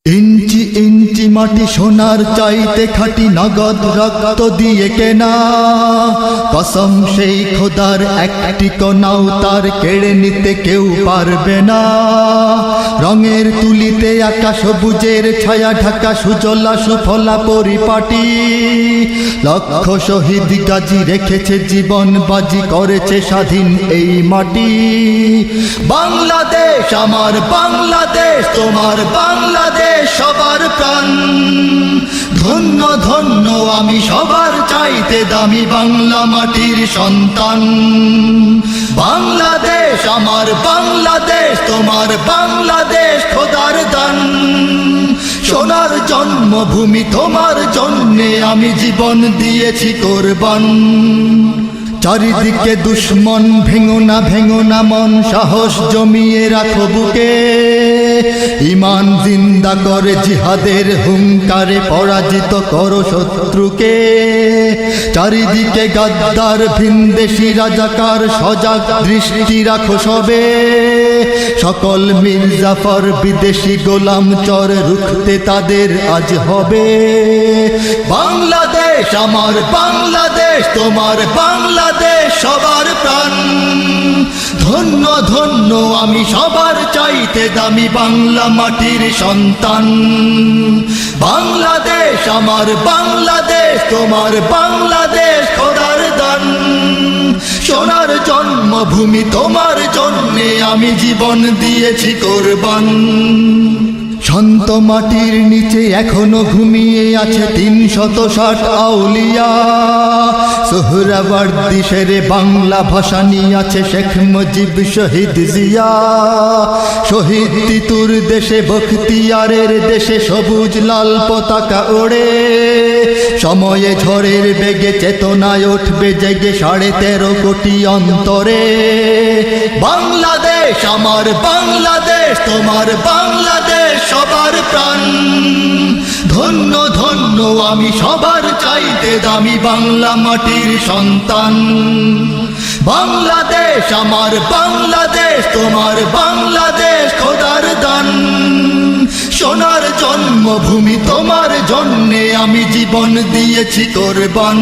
ইঞ্চি ইঞ্চি মাটি সোনার চাইতে খাঁটি, নগদ রক্ত দিয়ে কেনা। কসম সেই খোদার, একটি কণাও তার কেড়ে নিতে কেউ পারবে না। রঙের তুলিতে আকাশ সবুজের ছায়া ঢাকা, সুজলা সুফলা পরিপাটি। লক্ষ শহীদ গাজী রেখেছে জীবন বাজি, করেছে স্বাধীন এই মাটি। বাংলাদেশ আমার বাংলাদেশ, তোমার বাংলাদেশ সবার প্রাণ। ধন্য ধন্য আমি সবার চাইতে দামি বাংলা মাটির সন্তান। বাংলাদেশ আমার বাংলাদেশ, তোমার বাংলাদেশ খোদার দান। সোনার জন্মভূমি, তোমার জন্যে আমি জীবন দিয়েছি কোরবান। চারিদিকে দুশ্মন, ভেঙো না মন, সাহস জমিয়ে রাখো বুকে। ঈমান জিন্দা করে জিহাদের হুঙ্কারে, পরাজিত করো শত্রুকে। চারিদিকে গাদ্দার ভিনদেশি রাজাকার, সজাগ দৃষ্টি রাখো সবে। সকল মির্জাফর বিদেশি গোলাম চর, রুখতে তাদের আজ হবে। বাংলাদেশ আমার বাংলাদেশ, তোমার বাংলাদেশ সবার প্রাণ। ধন্য ধন্য আমি সবার চাইতে দামি বাংলা মাটির সন্তান। বাংলাদেশ আমার বাংলাদেশ, তোমার বাংলাদেশ খোদার দান। সোনার জন্মভূমি, তোমার জন্যে আমি জীবন দিয়েছি কোরবান। শান্ত মাটির নিচে এখনো ঘুমিয়ে আছে ৩৬০ আউলিয়া। সোহরাওয়ার্দী শেরে বাংলা ভাষানি আছে শেখ মুজিব, শহীদ জিয়া। শহীদ তিতুর দেশে, বখতিয়ারের দেশে সবুজ লাল পতাকা ওড়ে। সময়ে ঝড়ের বেগে চেতনায় উঠবে জেগে ১৩.৫ কোটি অন্তরে। বাংলাদেশ আমার বাংলাদেশ, তোমার বাংলাদেশ সবার প্রাণ। ধন্য ধন্য আমি সবার চাইতে দামি বাংলা মাটির সন্তান। বাংলাদেশ আমার বাংলাদেশ, তোমার বাংলাদেশ খোদার দান। সোনার জন্মভূমি, তোমার জন্যে আমি জীবন দিয়েছি কোরবান।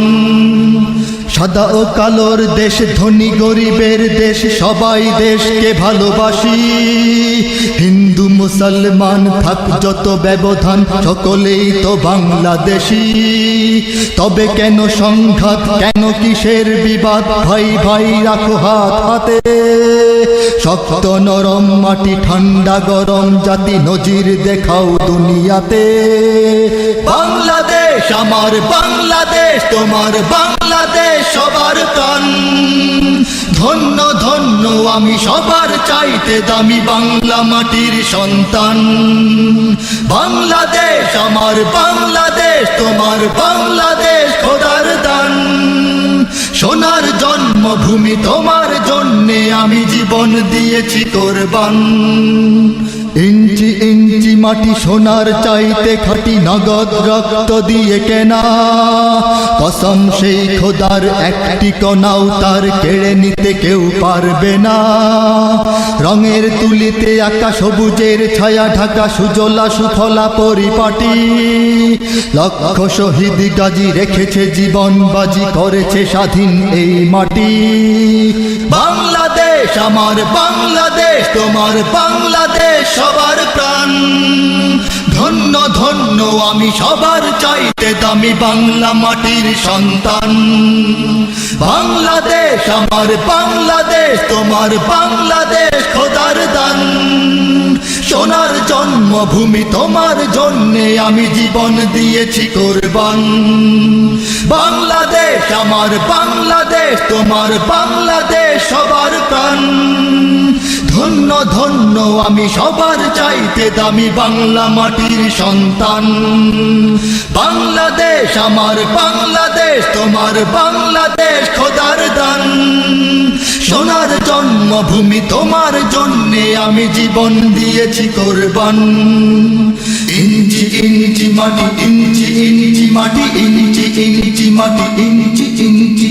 সাদা ও কালোর দেশ, ধনী গরিবের দেশ, সবাই দেশকে ভালোবাসি। হিন্দু মুসলমান থাক যত ব্যবধান, সকলেই তো বাংলাদেশি। তবে কেন সংঘাত, কেন কিসের বিবাদ? ভাই ভাই রাখো হাত হাতে। শক্ত নরম মাটি, ঠান্ডা গরম জাতি, নজির দেখাও দুনিয়াতে। বাংলাদেশ আমার বাংলাদেশ, তোমার বাংলাদেশ সবার প্রাণ। ধন্য ধন্য আমি সবার চাইতে দামি বাংলা মাটির সন্তান। বাংলাদেশ আমার বাংলাদেশ, তোমার বাংলাদেশ খোদার দান। সোনার জন্মভূমি, তোমার জন্যে আমি জীবন দিয়েছি কোরবান। ইঞ্চি ইঞ্চি মাটি সোনার চাইতে খাঁটি, নগদ রক্ত দিয়ে কেনা। কসম সেই খোদার, একটি কণাও তার কেড়ে নিতে কেউ পারবে না। রঙের তুলিতে আকাশ সবুজের ছায়া ঢাকা, সুজলা সুফলা পরিপাটি। লক্ষ শহীদ গাজী রেখেছে জীবন বাজি, করেছে স্বাধীন এই মাটি। বাংলাদেশ আমার বাংলাদেশ, তোমার বাংলাদেশ সবার প্রাণ। ধন্য ধন্য আমি সবার চাইতে দামি বাংলা মাটির সন্তান। বাংলাদেশ আমার বাংলাদেশ, তোমার বাংলাদেশ খোদার দান। সোনার জন্মভূমি, তোমার জন্যে আমি জীবন দিয়েছি কোরবান। বাংলাদেশ আমার বাংলাদেশ, তোমার বাংলাদেশ সবার প্রাণ। ধন্য ধন্য আমি সবার চাইতে দামি বাংলা মাটির সন্তান। বাংলাদেশ আমার বাংলাদেশ, তোমার বাংলাদেশ খোদার দান। সোনার জন্মভূমি, তোমার জন্যে আমি জীবন দিয়েছি কোরবান। ইঞ্চি ইঞ্চি মাটি, ইঞ্চি ইঞ্চি মাটি, ইঞ্চি ইঞ্চি মাটি, ইঞ্চি ইঞ্চি